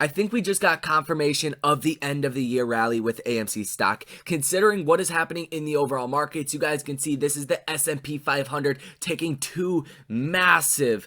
I think we just got confirmation of the end of the year rally with AMC stock. Considering what is happening in the overall markets, you guys can see this is the S&P 500 taking two massive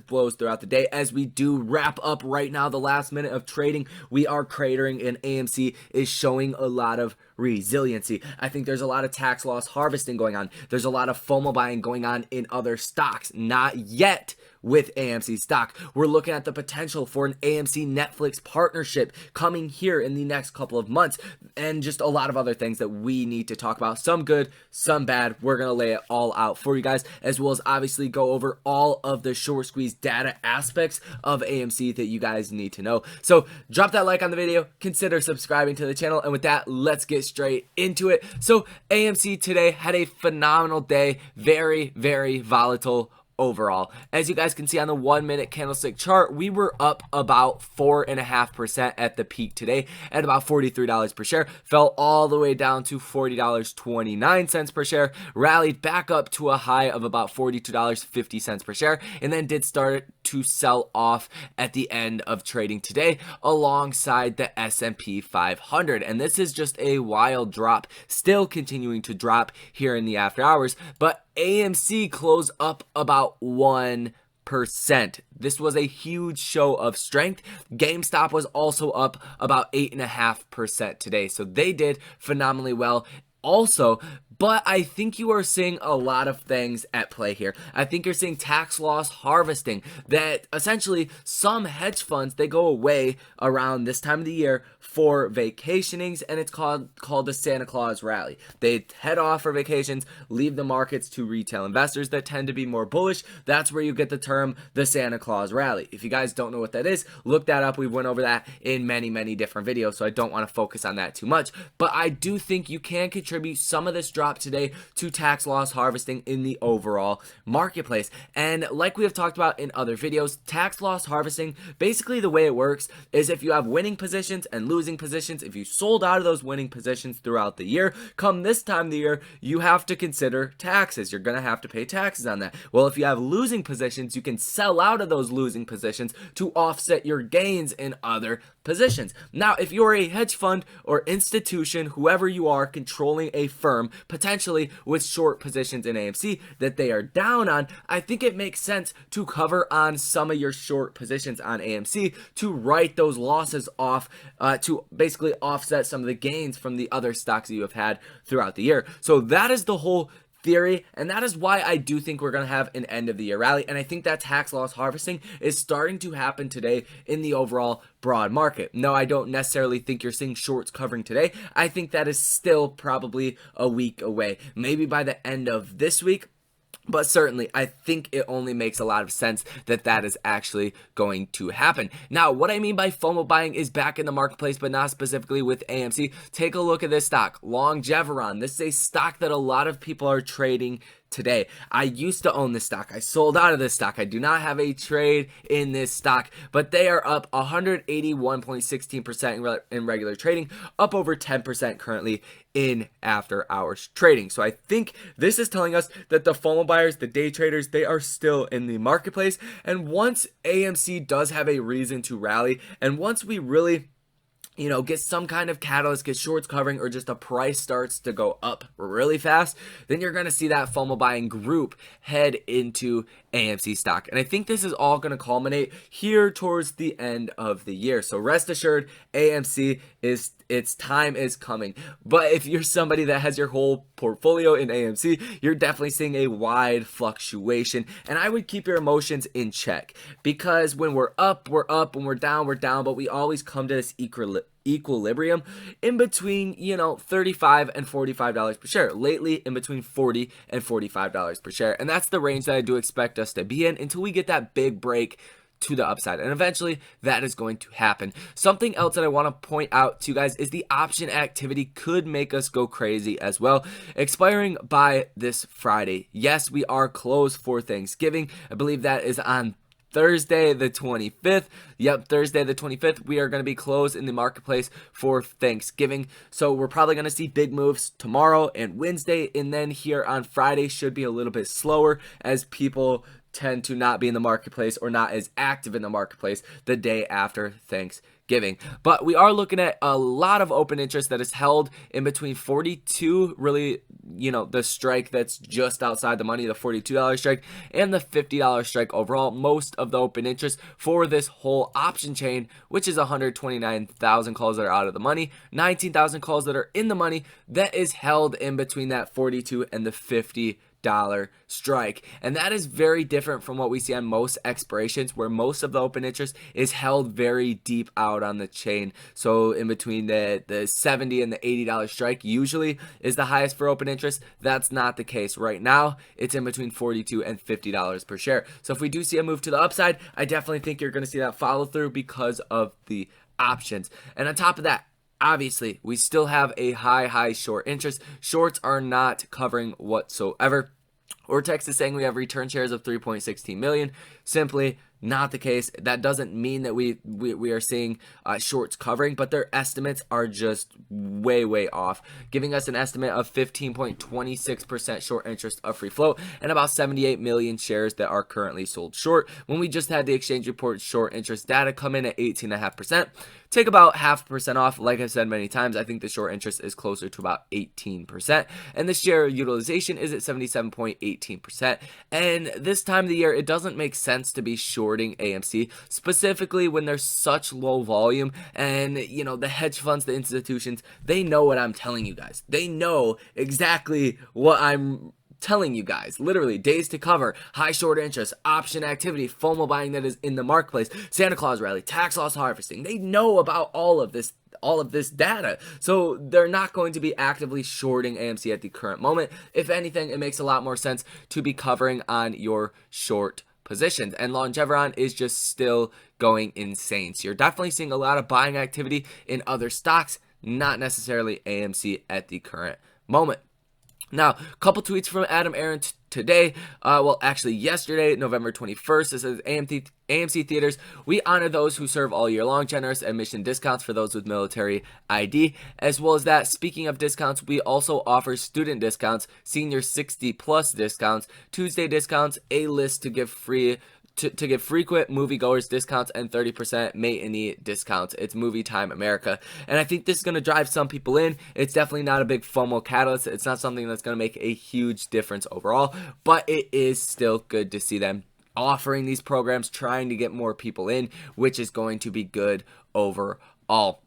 blows throughout the day. As we do wrap up right now, the last minute of trading, we are cratering, and AMC is showing a lot of resiliency. I think there's a lot of tax loss harvesting going on. There's a lot of FOMO buying going on in other stocks. Not yet with AMC stock. We're looking at the potential for an AMC Netflix partnership coming here in the next couple of months, and just a lot of other things that we need to talk about. Some good, some bad. We're going to lay it all out for you guys, as well as obviously go over all of the short squeeze data aspects of AMC that you guys need to know. So drop that like on the video, consider subscribing to the channel, and with that, let's get straight into it. So AMC today had a phenomenal day, very volatile overall. As you guys can see on the 1 minute candlestick chart, we were up about 4.5% at the peak today at about $43 per share, fell all the way down to $40.29 per share, rallied back up to a high of about $42.50 per share, and then did start to sell off at the end of trading today alongside the S&P 500. And this is just a wild drop, still continuing to drop here in the after hours, but AMC closed up about 1%. This was a huge show of strength. GameStop was also up about 8.5% today, so they did phenomenally well also. But I think you are seeing a lot of things at play here. I think you're seeing tax loss harvesting, that essentially some hedge funds, they go away around this time of the year for vacationings, and it's called the Santa Claus rally. They head off for vacations, leave the markets to retail investors that tend to be more bullish. That's where you get the term the Santa Claus rally. If you guys don't know what that is, look that up. We went over that in many different videos, so I don't want to focus on that too much. But I do think you can contribute some of this drop today to tax loss harvesting in the overall marketplace. And like we have talked about in other videos, tax loss harvesting, basically the way it works is if you have winning positions and losing positions, if you sold out of those winning positions throughout the year, come this time of the year, you have to consider taxes. You're going to have to pay taxes on that. Well, if you have losing positions, you can sell out of those losing positions to offset your gains in other positions. Now, if you're a hedge fund or institution, whoever you are controlling a firm, potentially with short positions in AMC that they are down on, I think it makes sense to cover on some of your short positions on AMC to write those losses off, to basically offset some of the gains from the other stocks that you have had throughout the year. So that is the whole theory, and that is why I do think we're going to have an end of the year rally. And I think that tax loss harvesting is starting to happen today in the overall broad market. No, I don't necessarily think you're seeing shorts covering today. I think that is still probably a week away, maybe by the end of this week. But certainly, I think it only makes a lot of sense that that is actually going to happen. Now, what I mean by FOMO buying is back in the marketplace, but not specifically with AMC. Take a look at this stock, Longeveron. This is a stock that a lot of people are trading today. I used to own this stock. I sold out of this stock. I do not have a trade in this stock, but they are up 181.16% in regular trading, up over 10% currently in after hours trading. So I think this is telling us that the FOMO buyers, the day traders, they are still in the marketplace. And once AMC does have a reason to rally, and once we really get some kind of catalyst, get shorts covering, or just a price starts to go up really fast, then you're going to see that FOMO buying group head into AMC stock. And I think this is all going to culminate here towards the end of the year. So rest assured, AMC its time is coming. But if you're somebody that has your whole portfolio in AMC, you're definitely seeing a wide fluctuation. And I would keep your emotions in check, because when we're up, we're up. When we're down, but we always come to this equilibrium in between, $35 and $45 per share. Lately, in between $40 and $45 per share. And that's the range that I do expect us to be in until we get that big break to the upside, and eventually that is going to happen. Something else that I want to point out to you guys is the option activity could make us go crazy as well, expiring by this Friday. Yes, we are closed for Thanksgiving. I believe that is on Thursday the 25th. Yep, Thursday the 25th. We are going to be closed in the marketplace for Thanksgiving. So we're probably going to see big moves tomorrow and Wednesday, and then here on Friday should be a little bit slower as people tend to not be in the marketplace or not as active in the marketplace the day after Thanksgiving. giving. But we are looking at a lot of open interest that is held in between 42, really, the strike that's just outside the money, the $42 strike, and the $50 strike overall. Most of the open interest for this whole option chain, which is 129,000 calls that are out of the money, 19,000 calls that are in the money, that is held in between that 42 and the $50 strike. And that is very different from what we see on most expirations, where most of the open interest is held very deep out on the chain. So in between the $70 and the $80 strike usually is the highest for open interest. That's not the case right now. It's in between $42 and $50 per share. So if we do see a move to the upside, I definitely think you're going to see that follow through because of the options. And on top of that, obviously, we still have a high short interest. Shorts are not covering whatsoever. Ortex is saying we have return shares of 3.16 million. Simply not the case. That doesn't mean that we are seeing shorts covering, but their estimates are just way off, giving us an estimate of 15.26% short interest of free float and about 78 million shares that are currently sold short. When we just had the exchange report short interest data come in at 18.5%, take about 0.5% off. Like I've said many times, I think the short interest is closer to about 18%, and the share utilization is at 77.18%. And this time of the year, it doesn't make sense to be shorting AMC, specifically when there's such low volume. And the hedge funds, the institutions, they know what I'm telling you guys. They know exactly what I'm telling you guys. Literally, days to cover, high short interest, option activity, FOMO buying that is in the marketplace, Santa Claus rally, tax loss harvesting. They know about all of this data. So they're not going to be actively shorting AMC at the current moment. If anything, it makes a lot more sense to be covering on your short positions. And Longeveron is just still going insane. So you're definitely seeing a lot of buying activity in other stocks, not necessarily AMC at the current moment. Now, a couple tweets from Adam Aaron today, yesterday, November 21st. It says, AMC Theaters, we honor those who serve all year long, generous admission discounts for those with military ID. As well as that, speaking of discounts, we also offer student discounts, senior 60 plus discounts, Tuesday discounts, A-list to give free to give frequent moviegoers discounts, and 30% matinee discounts. It's Movie Time America. And I think this is going to drive some people in. It's definitely not a big FOMO catalyst. It's not something that's going to make a huge difference overall, but it is still good to see them offering these programs, trying to get more people in, which is going to be good overall.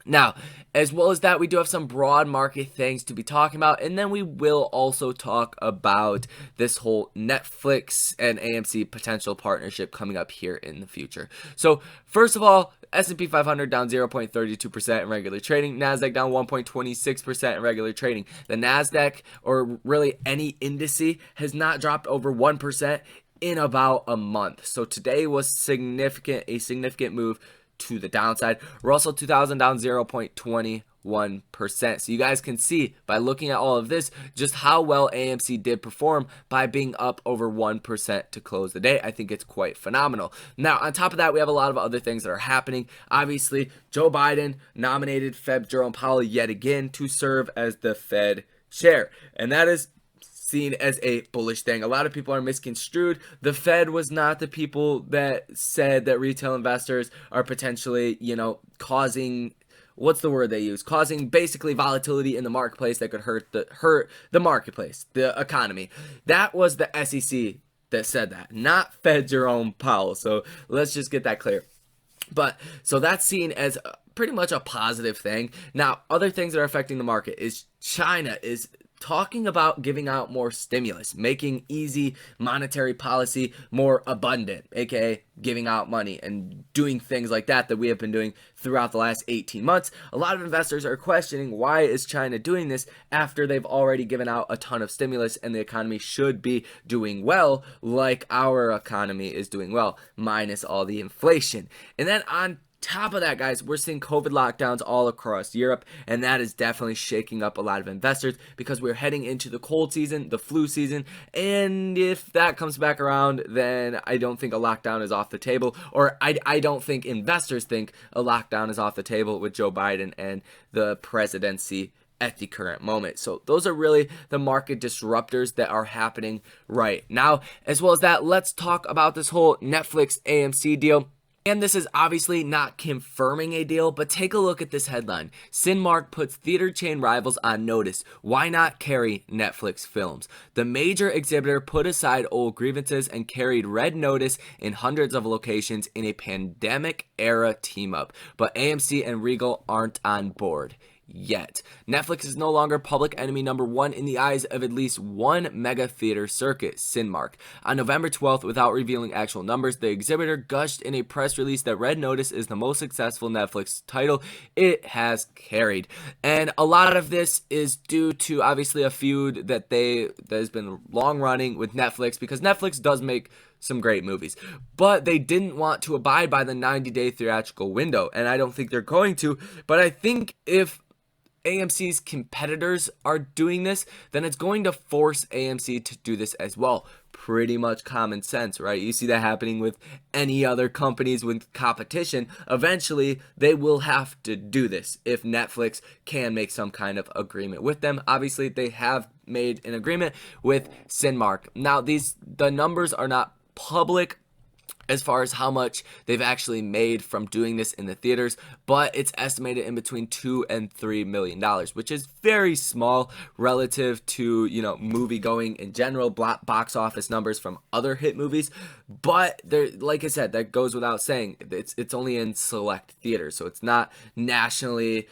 Now, as well as that, we do have some broad market things to be talking about, and then we will also talk about this whole Netflix and AMC potential partnership coming up here in the future. So, first of all, S&P 500 down 0.32% in regular trading, NASDAQ down 1.26% in regular trading. The NASDAQ, or really any indice, has not dropped over 1% in about a month. So today was a significant move to the downside. Russell 2000 down 0.21%. So you guys can see by looking at all of this just how well AMC did perform by being up over 1% to close the day. I think it's quite phenomenal. Now, on top of that, we have a lot of other things that are happening. Obviously, Joe Biden nominated Fed Jerome Powell yet again to serve as the Fed chair, and that is seen as a bullish thing. A lot of people are misconstrued. The Fed was not the people that said that retail investors are potentially, causing, what's the word they use? Causing basically volatility in the marketplace that could hurt the marketplace, the economy. That was the SEC that said that, not Fed Jerome Powell. So let's just get that clear. But so that's seen as pretty much a positive thing. Now, other things that are affecting the market is China is talking about giving out more stimulus, making easy monetary policy more abundant, aka giving out money and doing things like that we have been doing throughout the last 18 months. A lot of investors are questioning, why is China doing this after they've already given out a ton of stimulus and the economy should be doing well, like our economy is doing well, minus all the inflation. And then on top of that, guys, we're seeing COVID lockdowns all across Europe, and that is definitely shaking up a lot of investors because we're heading into the cold season, the flu season, and if that comes back around, then I don't think a lockdown is off the table, or I don't think investors think a lockdown is off the table with Joe Biden and the presidency at the current moment. So those are really the market disruptors that are happening right now. As well as that, let's talk about this whole Netflix AMC deal. And this is obviously not confirming a deal, but take a look at this headline. Cinemark puts theater chain rivals on notice. Why not carry Netflix films? The major exhibitor put aside old grievances and carried red notice in hundreds of locations in a pandemic-era team-up. But AMC and Regal aren't on board yet. Netflix is no longer public enemy number one in the eyes of at least one mega theater circuit, Cinemark. On November 12th, without revealing actual numbers, the exhibitor gushed in a press release that Red Notice is the most successful Netflix title it has carried. And a lot of this is due to obviously a feud that has been long running with Netflix, because Netflix does make some great movies, but they didn't want to abide by the 90-day theatrical window, and I don't think they're going to. But I think if AMC's competitors are doing this, then it's going to force AMC to do this as well. Pretty much common sense, right? You see that happening with any other companies with competition. Eventually, they will have to do this if Netflix can make some kind of agreement with them. Obviously, they have made an agreement with Cinemark. Now, the numbers are not public as far as how much they've actually made from doing this in the theaters, but it's estimated in between $2 and $3 million, which is very small relative to, movie going in general, box office numbers from other hit movies. But there, like I said, that goes without saying, it's only in select theaters, so it's not nationally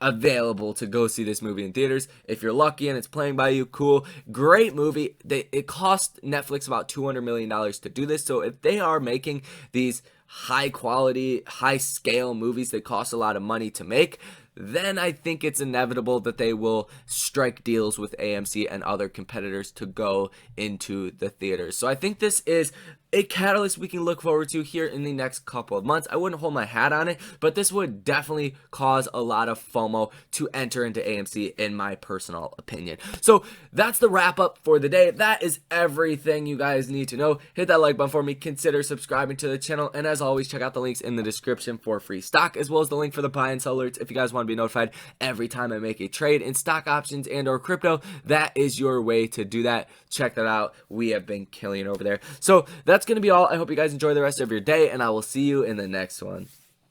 available to go see this movie in theaters. If you're lucky and it's playing by you, cool, great movie. It cost Netflix about $200 million to do this, so if they are making these high quality, high scale movies that cost a lot of money to make, then I think it's inevitable that they will strike deals with AMC and other competitors to go into the theaters. So I think this is a catalyst we can look forward to here in the next couple of months. I wouldn't hold my hat on it, but this would definitely cause a lot of FOMO to enter into AMC, in my personal opinion. So that's the wrap up for the day. That is everything you guys need to know. Hit that like button for me, consider subscribing to the channel, and as always, check out the links in the description for free stock, as well as the link for the buy and sell alerts if you guys want to be notified every time I make a trade in stock options and or crypto. That is your way to do that. Check that out. We have been killing it over there. So that's going to be all. I hope you guys enjoy the rest of your day, and I will see you in the next one.